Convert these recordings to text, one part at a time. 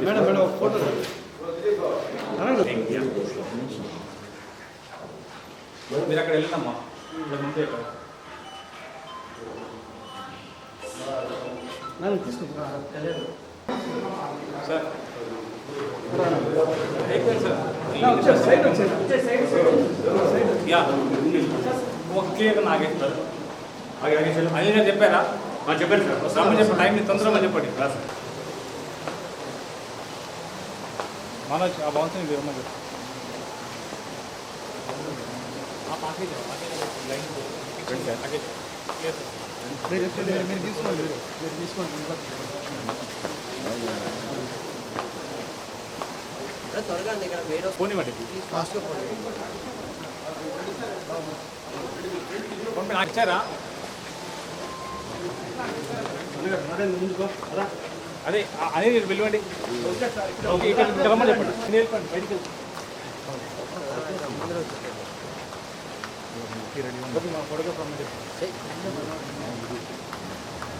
Madam photo మీరు అక్కడ వెళ్ళినమ్మా ముందే సార్ క్లియర్గా నాగేస్తారు అదే నేను చెప్పారా చెప్పండి సార్ రమ్మని చెప్పండి టైంని తొందరగా చెప్పండి సార్ మన ఆ బాగుంటుంది మీరు ఏమన్నా పోనివ్వండి నాకు ఇచ్చారా అదే అదే మీరు వెళ్ళండి రమ్మని చెప్పండి బయటికి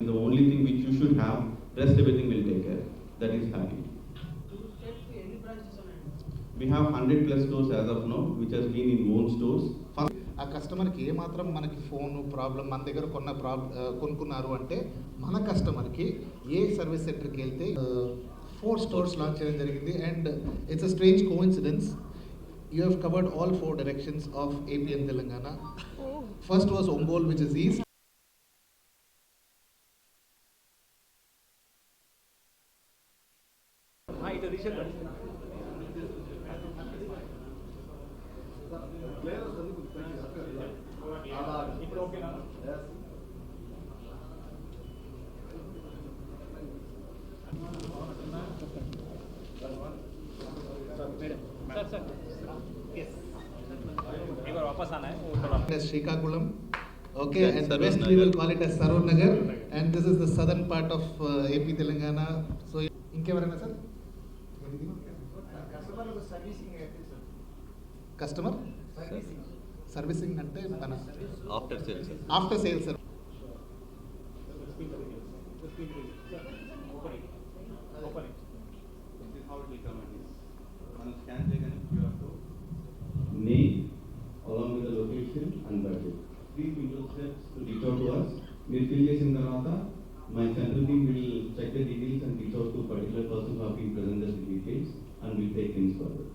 The only thing which you should have, rest everything will take care. That is happy. We have 100+ stores as of now, which has been in own stores. ఆ కస్టమర్కి ఏమాత్రం మనకి ఫోన్ ప్రాబ్లం మన దగ్గర కొనుక్కున్నారు అంటే మన కస్టమర్కి ఏ సర్వీస్ సెంటర్కి వెళ్తే 4 స్టోర్స్ లాంచ్ చేయడం జరిగింది. And it's a strange coincidence, you have covered all 4 directions of AP and Telangana. First was Ongole, which is east. Srikakulam, okay, yes, and the west we will call it as Saror Nagar, and this is the southern part of AP Telangana. So inkevarana sir, customer servicing ante mana After sales sir. Name along with the location and budget. Please use steps to reach out to us. We'll fill this in the rata. My central team will check the details and reach out to a particular person who have been presented the details and we'll take things further.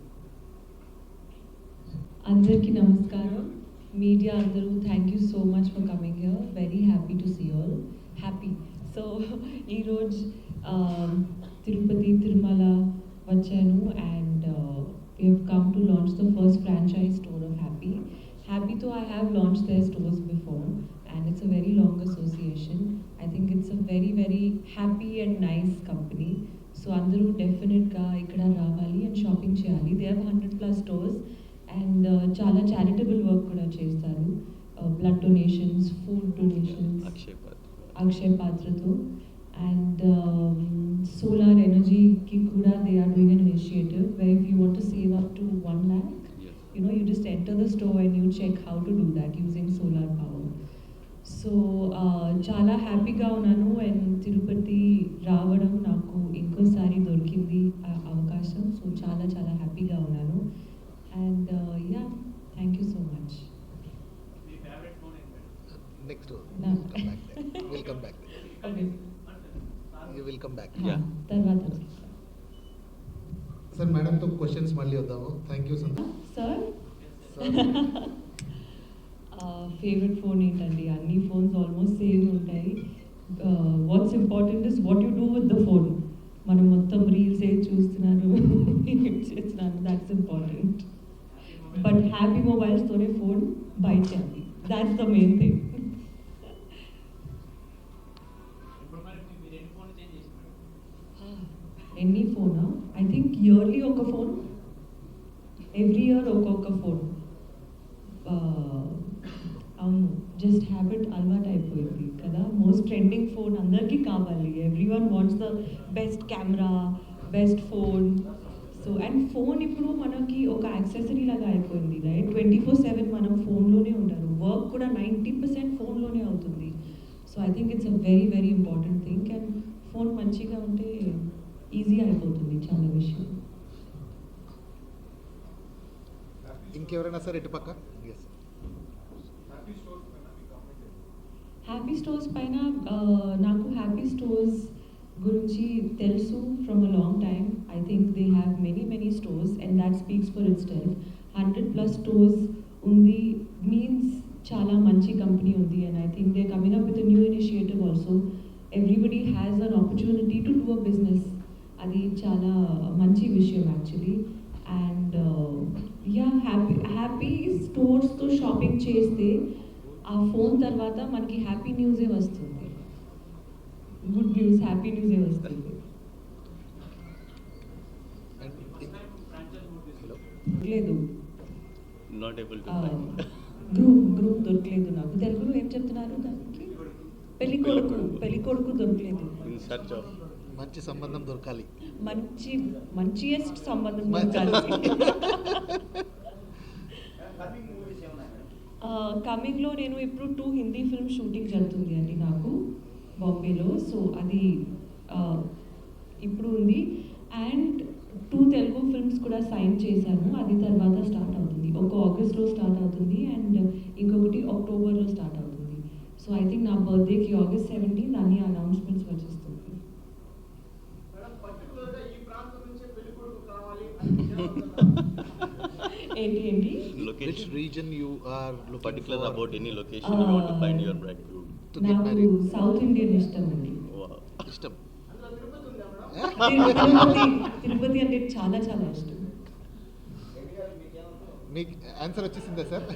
Andarki namaskaram. Media andaru, thank you so much for coming here. Very happy to see you all. Happy. So, ee roj Tirupati, Tirumala vachanu and we have come to launch the first franchise store of Happy. Happy though I have launched their stores before and it's a very long association. I think it's a very, very happy and nice company. So andaru definite ga ikkada ravali and shopping cheyali. They have 100+ stores and chala charitable work kuda chestaru. Blood donations, food donations, Akshay Patra tho, and solar energy ki kuda they are doing an initiative where if you want to save up to 1 lakh, yes, you know, you just enter the store and you check how to do that using solar power. So chala happy ga unnanu and Tirupati రావడం నాకు ఇంకోసారి దొరికింది అవకాశం. So chala happy ga unnanu and yeah, thank you so much. Next door. No. We'll come back there. Okay. You will come back. Yeah. తర్వాత sir మేడంతో questions మళ్ళీ వద్దాము. Thank you sir. Favourite phone ఏంటండి? అన్ని phones almost same ఉంటాయి. What's important is what you do with the phone. మనం మొత్తం reels ఏ చూస్తున్నారు చేస్తున్నారు, దాట్స్ ఇంపార్టెంట్. బట్ హ్యాపీ మొబైల్స్తోనే ఫోన్ బై చేయాలి, దాట్స్ ద మెయిన్ థింగ్. ఎన్ని ఫోనా? ఐ థింక్ ఇయర్లీ ఒక ఫోన్, ఎవ్రీ ఇయర్ ఒక్కొక్క ఫోన్. అవును, జస్ట్ హ్యాబిట్ అలవాటు అయిపోయింది కదా. మోస్ట్ ట్రెండింగ్ ఫోన్ అందరికీ కావాలి. Every one wants the best camera, best phone. So and phone ఇప్పుడు మనకి ఒక యాక్సెసరీ లాగా అయిపోయింది, రైట్? 24/7 మనం ఫోన్లోనే ఉంటారు. వర్క్ కూడా 90% ఫోన్లోనే అవుతుంది. So I think it's a very very important thing. And phone మంచిగా ఇంకెవరైనా సార్ ఇటు పక్క? ఎస్. హ్యాపీ స్టోర్స్ పైన నాకు హ్యాపీ స్టోర్స్ గురించి తెలుసు from a long time. I think they have many stores and that speaks for itself. 100+ stores ఉంది means చాలా మంచి కంపెనీ ఉంది. And I think they coming up with new initiative also. Everybody has an opportunity to do a business. అది చాలా మంచి విషయం actually. And ya Happy స్టోర్స్తో shopping చేస్తే ఆ ఫోన్ తర్వాత మనకి హ్యాపీ న్యూసే వస్తుంది. గుడ్ న్యూస్, హ్యాపీ న్యూసే వస్తుంది. లేదు, నాట్ ఏబుల్ టు గ్రూప్ దొరకలేదు నాకు. తెలుగులో ఏం చెప్తున్నారు దానికి? పెళ్లి కొడుకు దొరకలేదు. ఇన్ సర్చ్ ఆఫ్ మంచి సంబంధం దొరకాలి. మంచియెస్ట్ సంబంధం దొరకాలి. కమింగ్లో నేను ఇప్పుడు 2 హిందీ ఫిల్మ్ షూటింగ్ జరుగుతుంది అండి నాకు బాంబేలో. సో అది ఇప్పుడు ఉంది. అండ్ 2 తెలుగు ఫిల్మ్స్ కూడా సైన్ చేశాను. అది తర్వాత స్టార్ట్ అవుతుంది. ఒక ఆగస్ట్లో స్టార్ట్ అవుతుంది అండ్ ఇంకొకటి అక్టోబర్లో స్టార్ట్ అవుతుంది. సో ఐ థింక్ నా బర్త్డేకి August 17 అన్ని అనౌన్స్మెంట్స్ వచ్చేస్తుంది. ఏంటి Which location region you are looking particular for about any location you want to find your bridegroom? to get నాకు married? సౌత్ ఇండియన్ ఇష్టం అండి. Wow. ఇష్టం. తిరుపతి అంటే చాలా చాలా ఇష్టం. మీకు ఆన్సర్ వచ్చేసిందా సార్?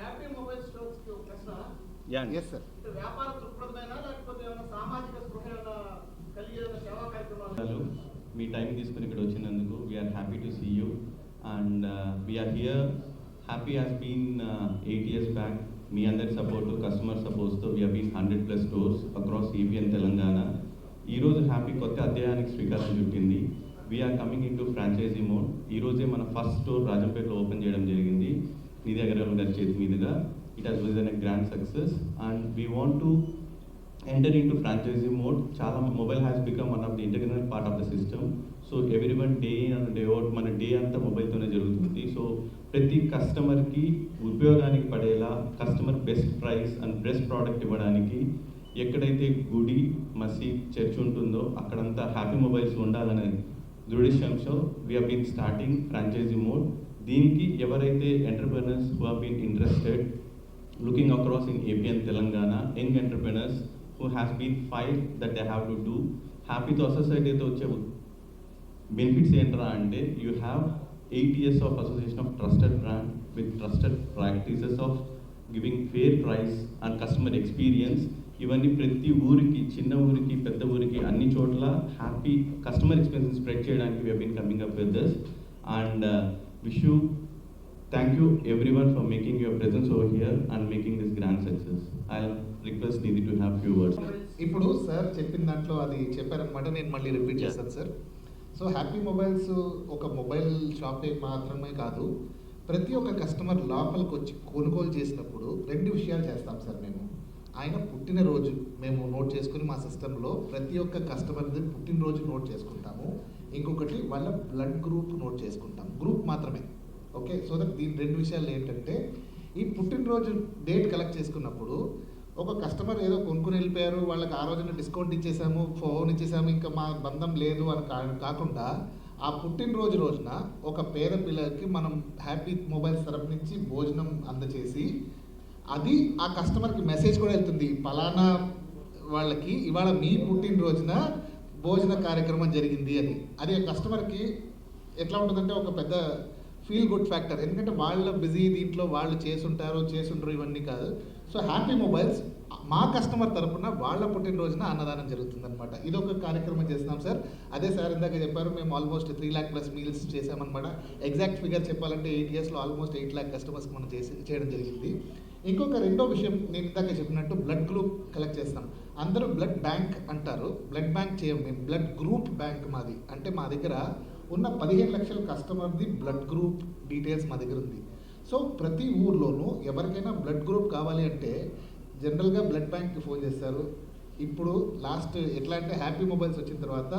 హ్యాపీ మొబైల్ స్టోర్స్ కి ఒక ప్రశ్న. Yeah. Yes sir. వ్యాపార దృక్పథమైనా లేకపోతే ఏమైనా సామాజిక స్పృహ ఏమైనా కలిగి ఏమైనా సేవా కార్యక్రమాలు? హలో, మీ టైం తీసుకుని ఇక్కడ వచ్చినందుకు we are happy to see you and we are here. Happy has been 8 years back. మీ అందరి సపోర్టు, కస్టమర్ సపోర్ట్స్తో we are been 100+ stores across AP and Telangana. ఈరోజు హ్యాపీ కొత్త అధ్యాయానికి శ్రీకారం చుట్టింది. We are coming in to franchisee mode. ఈరోజే మన ఫస్ట్ స్టోర్ రాజంపేటలో ఓపెన్ చేయడం జరిగింది నిధి అగర్వాల్ గారి చేతి మీదుగా. It has been a grand success and we want to enter into franchisee mode. Chala mobile has become one of the integral part of the system. So everyone day in and day out మన day అంతా మొబైల్తోనే జరుగుతుంది. So ప్రతి కస్టమర్కి ఉపయోగానికి పడేలా customer best price and best product ఇవ్వడానికి ఎక్కడైతే గుడి, మసీద్, చర్చ్ ఉంటుందో అక్కడంతా హ్యాపీ మొబైల్స్ ఉండాలనే దృఢిశంతో we have been starting franchisee mode. దీనికి ఎవరైతే entrepreneurs who have been interested looking across in AP and Telangana, young entrepreneurs who has been filed that they have to do. హ్యాపీతో అసోసియేట్ అయితే వచ్చే benefits ఏంట్రా అంటే you have 8 years of association of trusted brand with trusted practices of giving fair price and customer experience. ఇవన్నీ ప్రతి ఊరికి, చిన్న ఊరికి, పెద్ద ఊరికి, అన్ని చోట్ల హ్యాపీ కస్టమర్ ఎక్స్పీరియన్స్ స్ప్రెడ్ చేయడానికి we have been coming up with this and wish you thank you everyone for making your presence over here and making this grand success. I'll request Nidhi to have few words. ఇప్పుడు sir చెప్పిన దాంట్లో అది చెప్పారనమాట, నేను మళ్ళీ repeat చేస్తాను sir. So happy mobiles ఒక mobile షాపే మాత్రమే కాదు, ప్రతి ఒక్క కస్టమర్ లోపలికి వచ్చి కొనుగోలు చేసినప్పుడు 2 విషయాలు చేస్తాం సార్. మేము ఆయన పుట్టినరోజు మేము నోట్ చేసుకుని మా సిస్టంలో ప్రతి ఒక్క కస్టమర్ది పుట్టినరోజు నోట్ చేసుకుంటాము. ఇంకొకటి వాళ్ళ బ్లడ్ గ్రూప్ నోట్ చేసుకుంటాం, గ్రూప్ మాత్రమే. ఓకే, సో దట్ దీని 2 విషయాలు ఏంటంటే ఈ పుట్టినరోజు డేట్ కలెక్ట్ చేసుకున్నప్పుడు ఒక కస్టమర్ ఏదో కొనుక్కుని వెళ్ళిపోయారు, వాళ్ళకి ఆ రోజున డిస్కౌంట్ ఇచ్చేసాము, ఫోన్ ఇచ్చేసాము, ఇంకా మా బంధం లేదు అని కాకుండా ఆ పుట్టినరోజు రోజున ఒక పేద పిల్లలకి మనం హ్యాపీ మొబైల్స్ తరపు నుంచి భోజనం అందచేసి అది ఆ కస్టమర్కి మెసేజ్ కూడా వెళ్తుంది, పలానా వాళ్ళకి ఇవాళ మీ పుట్టినరోజున భోజన కార్యక్రమం జరిగింది అని. అది ఆ కస్టమర్కి ఎట్లా ఉంటుందంటే ఒక పెద్ద ఫీల్ గుడ్ ఫ్యాక్టర్. ఎందుకంటే వాళ్ళ బిజీ దీంట్లో వాళ్ళు చేసుంటారు ఇవన్నీ కాదు. సో హ్యాపీ మొబైల్స్ మా కస్టమర్ తరపున వాళ్ళ పుట్టినరోజున అన్నదానం జరుగుతుందన్నమాట. ఇది ఒక కార్యక్రమం చేస్తున్నాం సార్. అదే సార్ ఇందాక చెప్పారు, మేము ఆల్మోస్ట్ 3 lakh+ మీల్స్ చేసామన్నమాట. ఎగ్జాక్ట్ ఫిగర్ చెప్పాలంటే 8 yearsలో ఆల్మోస్ట్ 8 lakh కస్టమర్స్కి మనం చేయడం జరిగింది. ఇంకొక రెండో విషయం నేను ఇందాక చెప్పినట్టు బ్లడ్ గ్రూప్ కలెక్ట్ చేస్తాం. అందరూ బ్లడ్ బ్యాంక్ అంటారు, బ్లడ్ బ్యాంక్ చేయం మేము, బ్లడ్ గ్రూప్ బ్యాంక్ మాది. అంటే మా దగ్గర ఉన్న 15 లక్షల కస్టమర్ది బ్లడ్ గ్రూప్ డీటెయిల్స్ మా దగ్గర ఉంది. సో ప్రతి ఊర్లోనూ ఎవరికైనా బ్లడ్ గ్రూప్ కావాలి అంటే జనరల్గా బ్లడ్ బ్యాంక్కి ఫోన్ చేస్తారు, ఇప్పుడు లాస్ట్ ఎట్లా అంటే హ్యాపీ మొబైల్స్ వచ్చిన తర్వాత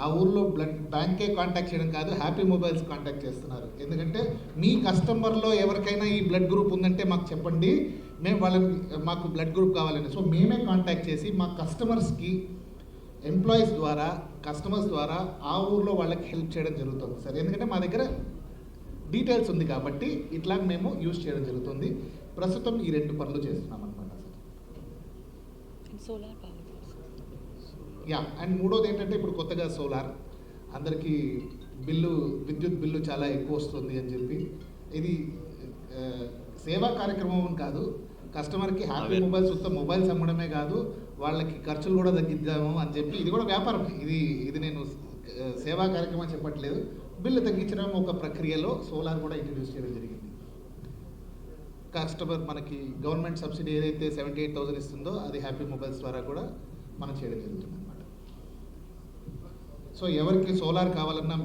ఆ ఊర్లో బ్లడ్ బ్యాంకే కాంటాక్ట్ చేయడం కాదు, హ్యాపీ మొబైల్స్ కాంటాక్ట్ చేస్తున్నారు. ఎందుకంటే మీ కస్టమర్లో ఎవరికైనా ఈ బ్లడ్ గ్రూప్ ఉందంటే మాకు చెప్పండి, మేము వాళ్ళకి మాకు బ్లడ్ గ్రూప్ కావాలని. సో మేమే కాంటాక్ట్ చేసి మా కస్టమర్స్కి ఎంప్లాయీస్ ద్వారా కస్టమర్స్ ద్వారా ఆ ఊర్లో వాళ్ళకి హెల్ప్ చేయడం జరుగుతుంది సార్. ఎందుకంటే మా దగ్గర డీటెయిల్స్ ఉంది కాబట్టి ఇట్లా మేము యూజ్ చేయడం జరుగుతుంది. ప్రస్తుతం ఈ 2 పనులు చేస్తున్నాం అనమాట sir. Solar power. Yeah, and మూడోది ఏంటంటే ఇప్పుడు కొత్తగా సోలార్ అందరికీ విద్యుత్ బిల్లు చాలా ఎక్కువ వస్తుంది అని చెప్పి, ఇది సేవా కార్యక్రమం అని కాదు, కస్టమర్కి హ్యాపీ మొబైల్స్ ఉత్త మొబైల్స్ అమ్మడమే కాదు, వాళ్ళకి ఖర్చులు కూడా తగ్గిద్దాము అని చెప్పి, ఇది కూడా వ్యాపారం. ఇది నేను సేవా కార్యక్రమం చెప్పట్లేదు. బిల్లు తగ్గించడం ఒక ప్రక్రియలో సోలార్ కూడా ఇంట్రడ్యూస్ చేయడం జరిగింది. కస్టమర్ మనకి గవర్నమెంట్ సబ్సిడీ ఏదైతే 78,000 ఇస్తుందో అది హ్యాపీ మొబైల్స్ ద్వారా కూడా మనం చేయడం జరుగుతుంది అనమాట. సో ఎవరికి సోలార్ కావాలన్నా